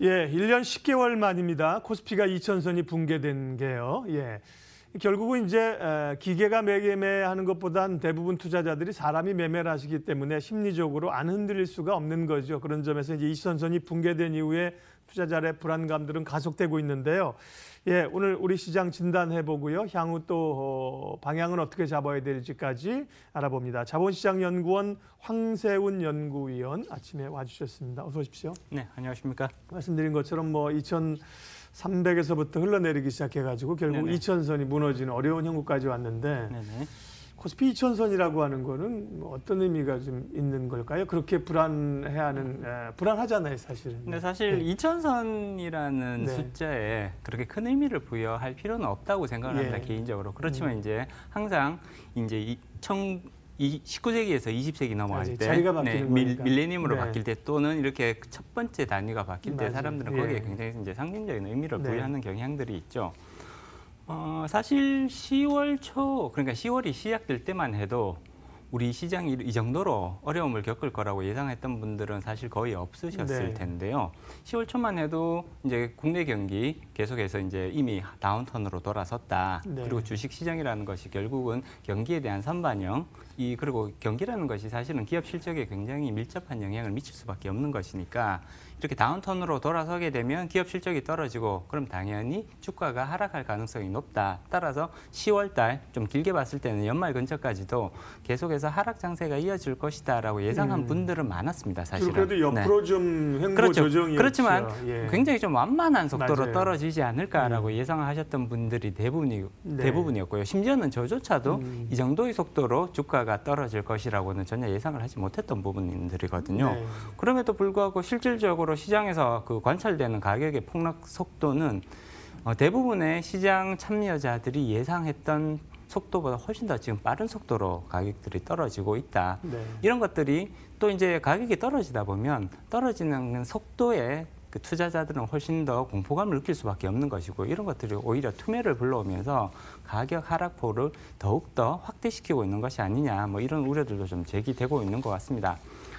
예, 1년 10개월 만입니다. 코스피가 2000선이 붕괴된 게요. 예. 결국은 이제 기계가 매매하는 것보단 대부분 투자자들이 사람이 매매를 하시기 때문에 심리적으로 안 흔들릴 수가 없는 거죠. 그런 점에서 이제 2000선이 붕괴된 이후에 투자자의 불안감들은 가속되고 있는데요. 예, 오늘 우리 시장 진단해보고요. 향후 또 방향은 어떻게 잡아야 될지까지 알아봅니다. 자본시장연구원 황세훈 연구위원 아침에 와주셨습니다. 어서 오십시오. 네, 안녕하십니까. 말씀드린 것처럼 뭐 2300에서부터 흘러내리기 시작해가지고 결국 네네. 2000선이 무너지는 어려운 형국까지 왔는데 네네. 코스피 2000선이라고 하는 거는 어떤 의미가 좀 있는 걸까요? 그렇게 불안하잖아요, 사실은. 근데 사실 네. 2000선이라는 네. 숫자에 그렇게 큰 의미를 부여할 필요는 없다고 생각을 합니다, 예. 개인적으로. 그렇지만 이제 항상 이제 19세기에서 20세기 넘어갈 맞아요. 때 자리가 바뀌는 거니까. 밀레니엄으로 네. 바뀔 때 또는 이렇게 첫 번째 단위가 바뀔 때 맞아요. 사람들은 예. 거기에 굉장히 이제 상징적인 의미를 네. 부여하는 경향들이 있죠. 사실 10월 초, 그러니까 10월이 시작될 때만 해도 우리 시장이 이 정도로 어려움을 겪을 거라고 예상했던 분들은 사실 거의 없으셨을 네. 텐데요. 10월 초만 해도 이제 국내 경기 계속해서 이제 이미 다운턴으로 돌아섰다. 네. 그리고 주식 시장이라는 것이 결국은 경기에 대한 선반영, 그리고 경기라는 것이 사실은 기업 실적에 굉장히 밀접한 영향을 미칠 수밖에 없는 것이니까 이렇게 다운턴으로 돌아서게 되면 기업 실적이 떨어지고 그럼 당연히 주가가 하락할 가능성이 높다. 따라서 10월 달 좀 길게 봤을 때는 연말 근처까지도 계속해서 하락 장세가 이어질 것이다라고 예상한 분들은 많았습니다. 사실은. 그래도 옆으로 좀 횡보 그렇죠. 조정이었죠. 그렇지만 예. 굉장히 좀 완만한 속도로 맞아요. 떨어지지 않을까라고 예상하셨던 분들이 네. 대부분이었고요. 심지어는 저조차도 이 정도의 속도로 주가가 떨어질 것이라고는 전혀 예상을 하지 못했던 부분들이거든요. 네. 그럼에도 불구하고 실질적으로 시장에서 그 관찰되는 가격의 폭락 속도는 대부분의 시장 참여자들이 예상했던 속도보다 훨씬 더 지금 빠른 속도로 가격들이 떨어지고 있다. 네. 이런 것들이 또 이제 가격이 떨어지다 보면 떨어지는 속도에 그 투자자들은 훨씬 더 공포감을 느낄 수밖에 없는 것이고 이런 것들이 오히려 투매를 불러오면서 가격 하락폭을 더욱더 확대시키고 있는 것이 아니냐 뭐 이런 우려들도 좀 제기되고 있는 것 같습니다.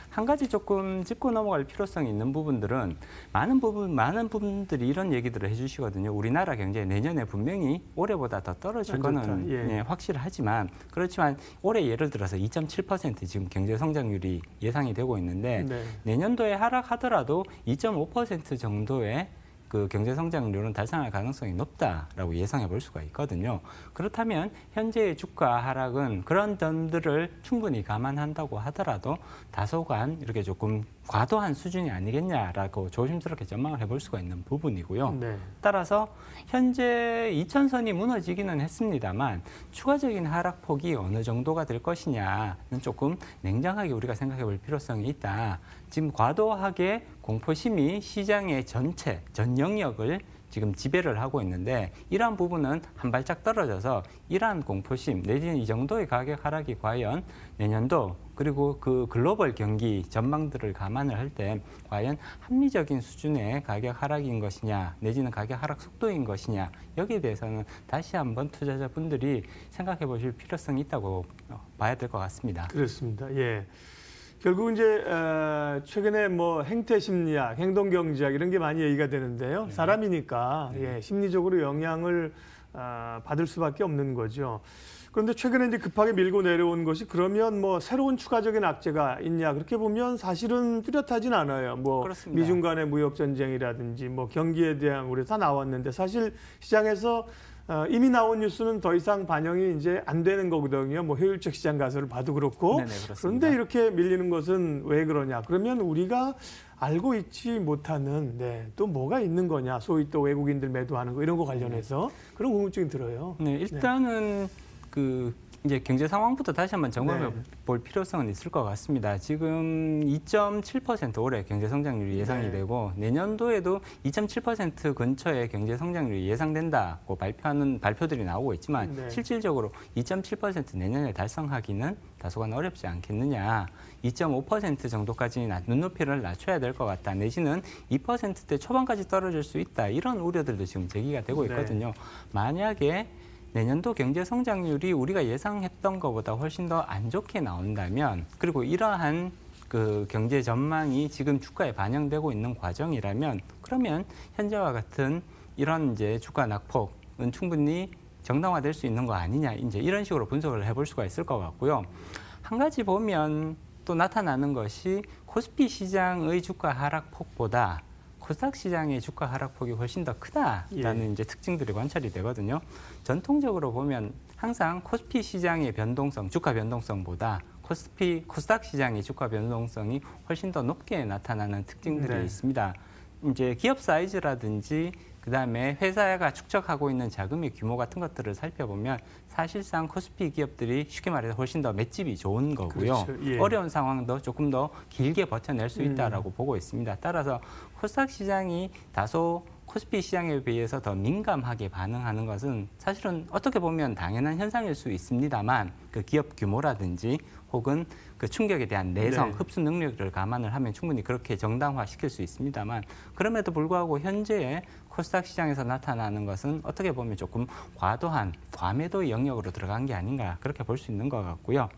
한 가지 조금 짚고 넘어갈 필요성이 있는 부분들은 많은 분들이 이런 얘기들을 해주시거든요. 우리나라 경제 내년에 분명히 올해보다 더 떨어질 거는 예. 확실하지만 그렇지만 올해 예를 들어서 2.7% 지금 경제 성장률이 예상이 되고 있는데 네. 내년도에 하락하더라도 2.5% 정도의 그 경제 성장률은 달성할 가능성이 높다라고 예상해 볼 수가 있거든요. 그렇다면 현재의 주가 하락은 그런 점들을 충분히 감안한다고 하더라도 다소간 이렇게 조금 과도한 수준이 아니겠냐라고 조심스럽게 전망을 해볼 수가 있는 부분이고요. 네. 따라서 현재 2000선이 무너지기는 했습니다만 추가적인 하락폭이 어느 정도가 될 것이냐는 조금 냉정하게 우리가 생각해 볼 필요성이 있다. 지금 과도하게 공포심이 시장의 전 영역을 지금 지배를 하고 있는데 이러한 부분은 한 발짝 떨어져서 이러한 공포심 내지는 이 정도의 가격 하락이 과연 내년도 그리고 그 글로벌 경기 전망들을 감안을 할 때 과연 합리적인 수준의 가격 하락인 것이냐 내지는 가격 하락 속도인 것이냐 여기에 대해서는 다시 한번 투자자분들이 생각해 보실 필요성이 있다고 봐야 될 것 같습니다. 그렇습니다. 예. 결국 이제 최근에 뭐 행태 심리학, 행동 경제학 이런 게 많이 얘기가 되는데요. 사람이니까 예, 심리적으로 영향을 받을 수밖에 없는 거죠. 그런데 최근에 이제 급하게 밀고 내려온 것이 그러면 뭐 새로운 추가적인 악재가 있냐 그렇게 보면 사실은 뚜렷하진 않아요. 뭐 그렇습니다. 미중 간의 무역 전쟁이라든지 뭐 경기에 대한 우려 다 나왔는데 사실 시장에서 이미 나온 뉴스는 더 이상 반영이 이제 안 되는 거거든요. 뭐 효율적 시장 가설을 봐도 그렇고. 네네, 그렇습니다. 그런데 이렇게 밀리는 것은 왜 그러냐? 그러면 우리가 알고 있지 못하는 또 뭐가 있는 거냐? 소위 또 외국인들 매도하는 거 이런 거 관련해서 그런 궁금증이 들어요. 네, 일단은 이제 경제 상황부터 다시 한번 점검해 볼 필요성은 있을 것 같습니다. 지금 2.7% 올해 경제 성장률이 예상이 되고 내년도에도 2.7% 근처의 경제 성장률이 예상된다고 발표하는 발표들이 나오고 있지만 실질적으로 2.7% 내년에 달성하기는 다소간 어렵지 않겠느냐. 2.5% 정도까지 눈높이를 낮춰야 될 것 같다. 내지는 2%대 초반까지 떨어질 수 있다. 이런 우려들도 지금 제기가 되고 있거든요. 만약에 내년도 경제 성장률이 우리가 예상했던 것보다 훨씬 더 안 좋게 나온다면 그리고 이러한 그 경제 전망이 지금 주가에 반영되고 있는 과정이라면 그러면 현재와 같은 이런 이제 주가 낙폭은 충분히 정당화될 수 있는 거 아니냐 이제 이런 식으로 분석을 해볼 수가 있을 것 같고요. 한 가지 보면 또 나타나는 것이 코스피 시장의 주가 하락폭보다 코스닥 시장의 주가 하락폭이 훨씬 더 크다라는 이제 특징들이 관찰이 되거든요. 전통적으로 보면 항상 코스피 시장의 변동성, 주가 변동성보다 코스닥 시장의 주가 변동성이 훨씬 더 높게 나타나는 특징들이 있습니다. 이제 기업 사이즈라든지 그다음에 회사가 축적하고 있는 자금의 규모 같은 것들을 살펴보면 사실상 코스피 기업들이 쉽게 말해서 훨씬 더 맷집이 좋은 거고요. 그렇죠. 예. 어려운 상황도 조금 더 길게 버텨낼 수 있다라고 보고 있습니다. 따라서 코스닥 시장이 다소 코스피 시장에 비해서 더 민감하게 반응하는 것은 사실은 어떻게 보면 당연한 현상일 수 있습니다만 그 기업 규모라든지 혹은 그 충격에 대한 내성, 흡수 능력을 감안을 하면 충분히 그렇게 정당화시킬 수 있습니다만 그럼에도 불구하고 현재의 코스닥 시장에서 나타나는 것은 어떻게 보면 조금 과도한 과매도 영역으로 들어간 게 아닌가 그렇게 볼 수 있는 것 같고요.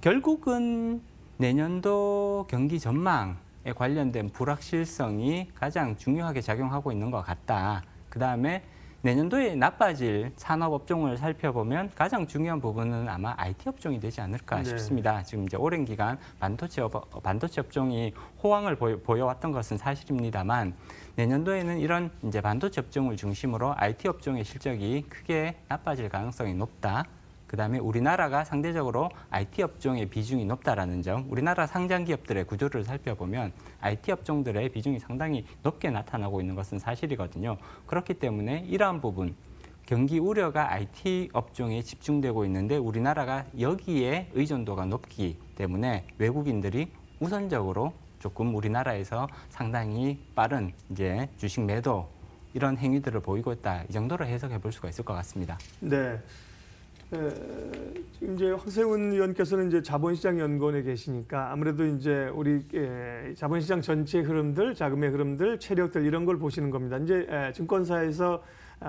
결국은 내년도 경기 전망에 관련된 불확실성이 가장 중요하게 작용하고 있는 것 같다. 그다음에 내년도에 나빠질 산업 업종을 살펴보면 가장 중요한 부분은 아마 IT 업종이 되지 않을까 싶습니다. 지금 이제 오랜 기간 반도체 업종이 호황을 보여왔던 것은 사실입니다만 내년도에는 이런 이제 반도체 업종을 중심으로 IT 업종의 실적이 크게 나빠질 가능성이 높다. 그다음에 우리나라가 상대적으로 IT 업종의 비중이 높다라는 점, 우리나라 상장 기업들의 구조를 살펴보면 IT 업종들의 비중이 상당히 높게 나타나고 있는 것은 사실이거든요. 그렇기 때문에 이러한 부분, 경기 우려가 IT 업종에 집중되고 있는데 우리나라가 여기에 의존도가 높기 때문에 외국인들이 우선적으로 조금 우리나라에서 상당히 빠른 이제 주식 매도 이런 행위들을 보이고 있다. 이 정도로 해석해 볼 수가 있을 것 같습니다. 네. 지금 이제 황세훈 의원께서는 이제 자본시장연구원에 계시니까 아무래도 이제 우리 자본시장 전체 흐름들, 자금의 흐름들, 체력들 이런 걸 보시는 겁니다. 이제 증권사에서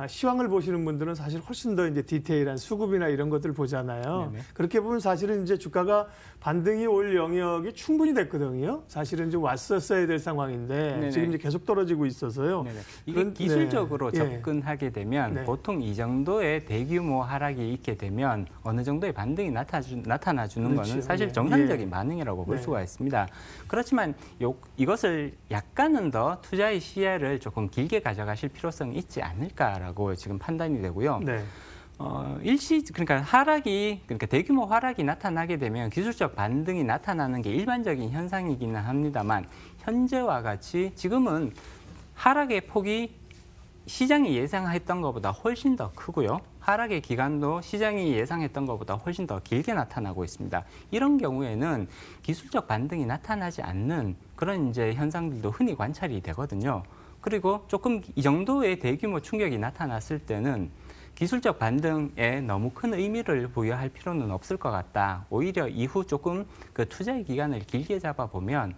시황을 보시는 분들은 사실 훨씬 더 이제 디테일한 수급이나 이런 것들을 보잖아요. 네네. 그렇게 보면 사실은 이제 주가가 반등이 올 영역이 충분히 됐거든요. 사실은 좀 왔었어야 될 상황인데 네네. 지금 이제 계속 떨어지고 있어서요. 네네. 이게 기술적으로 접근하게 되면 보통 이 정도의 대규모 하락이 있게 되면 어느 정도의 반등이 나타나주는 거는 사실 정상적인 반응이라고 볼 수가 있습니다. 그렇지만 이것을 약간은 더 투자의 시야를 조금 길게 가져가실 필요성이 있지 않을까라고 지금 판단이 되고요. 네. 그러니까 대규모 하락이 나타나게 되면 기술적 반등이 나타나는 게 일반적인 현상이기는 합니다만 현재와 같이 지금은 하락의 폭이 시장이 예상했던 것보다 훨씬 더 크고요. 하락의 기간도 시장이 예상했던 것보다 훨씬 더 길게 나타나고 있습니다. 이런 경우에는 기술적 반등이 나타나지 않는 그런 이제 현상들도 흔히 관찰이 되거든요. 그리고 조금 이 정도의 대규모 충격이 나타났을 때는 기술적 반등에 너무 큰 의미를 부여할 필요는 없을 것 같다. 오히려 이후 조금 그 투자의 기간을 길게 잡아보면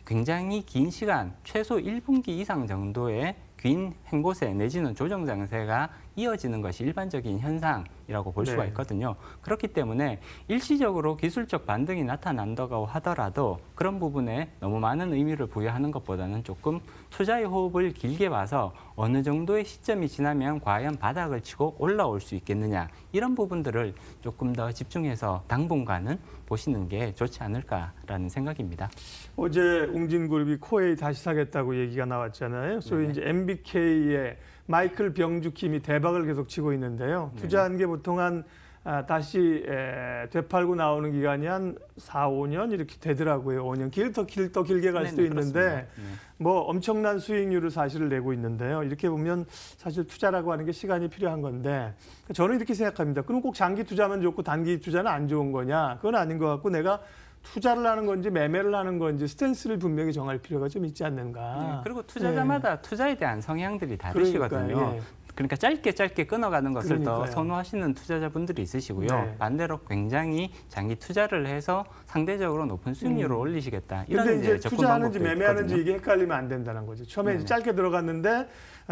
굉장히 긴 시간, 최소 1분기 이상 정도의 긴 횡보세 내지는 조정 장세가 이어지는 것이 일반적인 현상이라고 볼 수가 있거든요. 그렇기 때문에 일시적으로 기술적 반등이 나타난다고 하더라도 그런 부분에 너무 많은 의미를 부여하는 것보다는 조금 투자의 호흡을 길게 봐서 어느 정도의 시점이 지나면 과연 바닥을 치고 올라올 수 있겠느냐 이런 부분들을 조금 더 집중해서 당분간은 보시는 게 좋지 않을까라는 생각입니다. 어제 웅진그룹이 코웨이 다시 사겠다고 얘기가 나왔잖아요. 소위 이제 MBK의 마이클 병주킴이 대박을 계속 치고 있는데요. 투자한 게 보통 다시 되팔고 나오는 기간이 한 4, 5년 이렇게 되더라고요. 5년 더 길게 갈 수도 있는데 뭐 엄청난 수익률을 사실을 내고 있는데요. 이렇게 보면 사실 투자라고 하는 게 시간이 필요한 건데 저는 이렇게 생각합니다. 그럼 꼭 장기 투자만 좋고 단기 투자는 안 좋은 거냐? 그건 아닌 것 같고 내가 투자를 하는 건지 매매를 하는 건지 스탠스를 분명히 정할 필요가 좀 있지 않는가. 그리고 투자자마다 투자에 대한 성향들이 다르시거든요. 그러니까 짧게 끊어가는 것을 더 선호하시는 투자자분들이 있으시고요. 반대로 굉장히 장기 투자를 해서 상대적으로 높은 수익률을 올리시겠다. 이런 이제 투자하는지 매매하는지 이게 헷갈리면 안 된다는 거죠. 처음에 이제 짧게 들어갔는데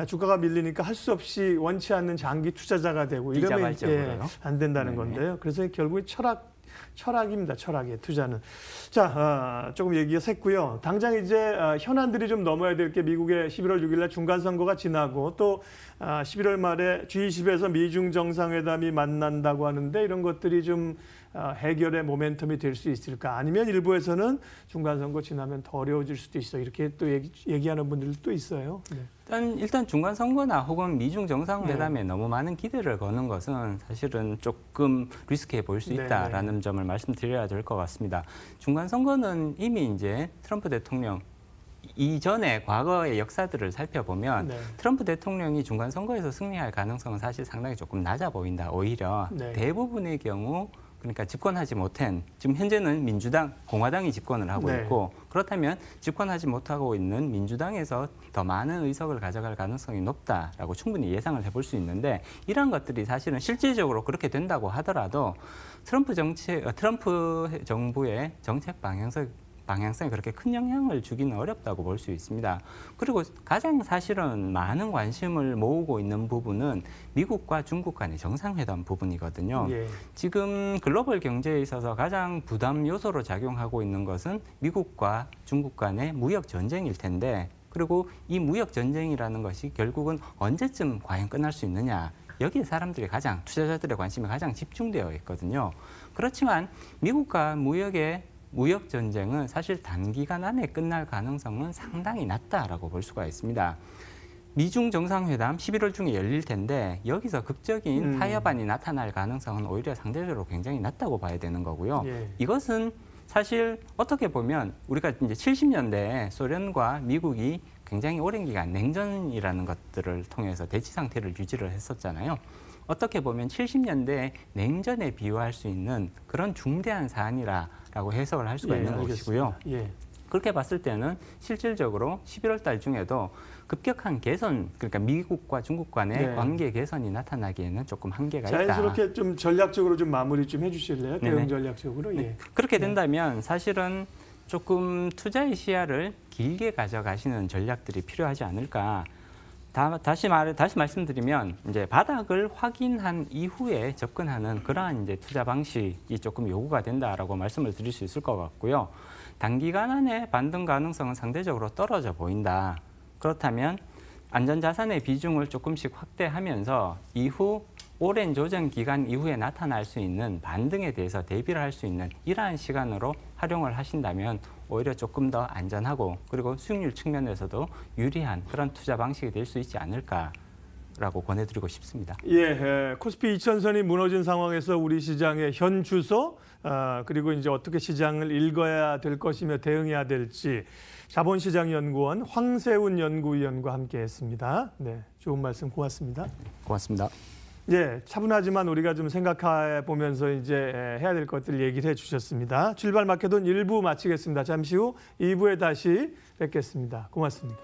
주가가 밀리니까 할 수 없이 원치 않는 장기 투자자가 되고 이러면 안 된다는 건데요. 그래서 결국에 철학 철학입니다. 철학의 투자는. 자, 조금 얘기가 샜고요. 당장 이제 현안들이 좀 넘어야 될 게 미국의 11월 6일 날 중간 선거가 지나고 또 11월 말에 G20에서 미중 정상회담이 만난다고 하는데 이런 것들이 좀 해결의 모멘텀이 될 수 있을까? 아니면 일부에서는 중간 선거 지나면 더 어려워질 수도 있어. 이렇게 또 얘기하는 분들도 있어요. 네. 일단 중간 선거나 혹은 미중 정상회담에 너무 많은 기대를 거는 것은 사실은 조금 리스크해 보일 수 있다라는 점을 말씀드려야 될 것 같습니다. 중간 선거는 이미 이제 트럼프 대통령 이전의 과거의 역사들을 살펴보면 트럼프 대통령이 중간 선거에서 승리할 가능성은 사실 상당히 조금 낮아 보인다. 오히려 대부분의 경우 그러니까 집권하지 못한 지금 현재는 공화당이 집권을 하고 있고 그렇다면 집권하지 못하고 있는 민주당에서 더 많은 의석을 가져갈 가능성이 높다라고 충분히 예상을 해볼 수 있는데 이러한 것들이 사실은 실질적으로 그렇게 된다고 하더라도 트럼프 정부의 정책 방향성에 그렇게 큰 영향을 주기는 어렵다고 볼 수 있습니다. 그리고 가장 사실은 많은 관심을 모으고 있는 부분은 미국과 중국 간의 정상회담 부분이거든요. 지금 글로벌 경제에 있어서 가장 부담 요소로 작용하고 있는 것은 미국과 중국 간의 무역 전쟁일 텐데 그리고 이 무역 전쟁이라는 것이 결국은 언제쯤 과연 끝날 수 있느냐. 여기에 투자자들의 관심이 가장 집중되어 있거든요. 그렇지만 미국과 무역 전쟁은 사실 단기간 안에 끝날 가능성은 상당히 낮다라고 볼 수가 있습니다. 미중 정상회담 11월 중에 열릴 텐데 여기서 극적인 타협안이 나타날 가능성은 오히려 상대적으로 굉장히 낮다고 봐야 되는 거고요. 이것은 사실 어떻게 보면 우리가 이제 70년대에 소련과 미국이 굉장히 오랜 기간 냉전이라는 것들을 통해서 대치 상태를 유지를 했었잖아요. 어떻게 보면 70년대 냉전에 비유할 수 있는 그런 중대한 사안이라고 해석을 할 수가 있는 것이고요. 그렇게 봤을 때는 실질적으로 11월 달 중에도 급격한 개선, 그러니까 미국과 중국 간의 관계 개선이 나타나기에는 조금 한계가 있다. 자연스럽게 좀 전략적으로 좀 마무리 좀 해주실래요? 대응 전략적으로. 그렇게 된다면 사실은 조금 투자의 시야를 길게 가져가시는 전략들이 필요하지 않을까. 다시 말씀드리면 이제 바닥을 확인한 이후에 접근하는 그러한 이제 투자 방식이 조금 요구가 된다라고 말씀을 드릴 수 있을 것 같고요. 단기간 안에 반등 가능성은 상대적으로 떨어져 보인다. 그렇다면 안전자산의 비중을 조금씩 확대하면서 이후 오랜 조정 기간 이후에 나타날 수 있는 반등에 대해서 대비를 할 수 있는 이러한 시간으로 활용을 하신다면 오히려 조금 더 안전하고 그리고 수익률 측면에서도 유리한 그런 투자 방식이 될 수 있지 않을까라고 권해드리고 싶습니다. 코스피 2000선이 무너진 상황에서 우리 시장의 현 주소 그리고 이제 어떻게 시장을 읽어야 될 것이며 대응해야 될지 자본시장연구원 황세훈 연구위원과 함께했습니다. 네, 좋은 말씀 고맙습니다. 고맙습니다. 차분하지만 우리가 좀 생각해 보면서 이제 해야 될 것들 얘기를 해주셨습니다. 출발 마켓은 1부 마치겠습니다. 잠시 후 2부에 다시 뵙겠습니다. 고맙습니다.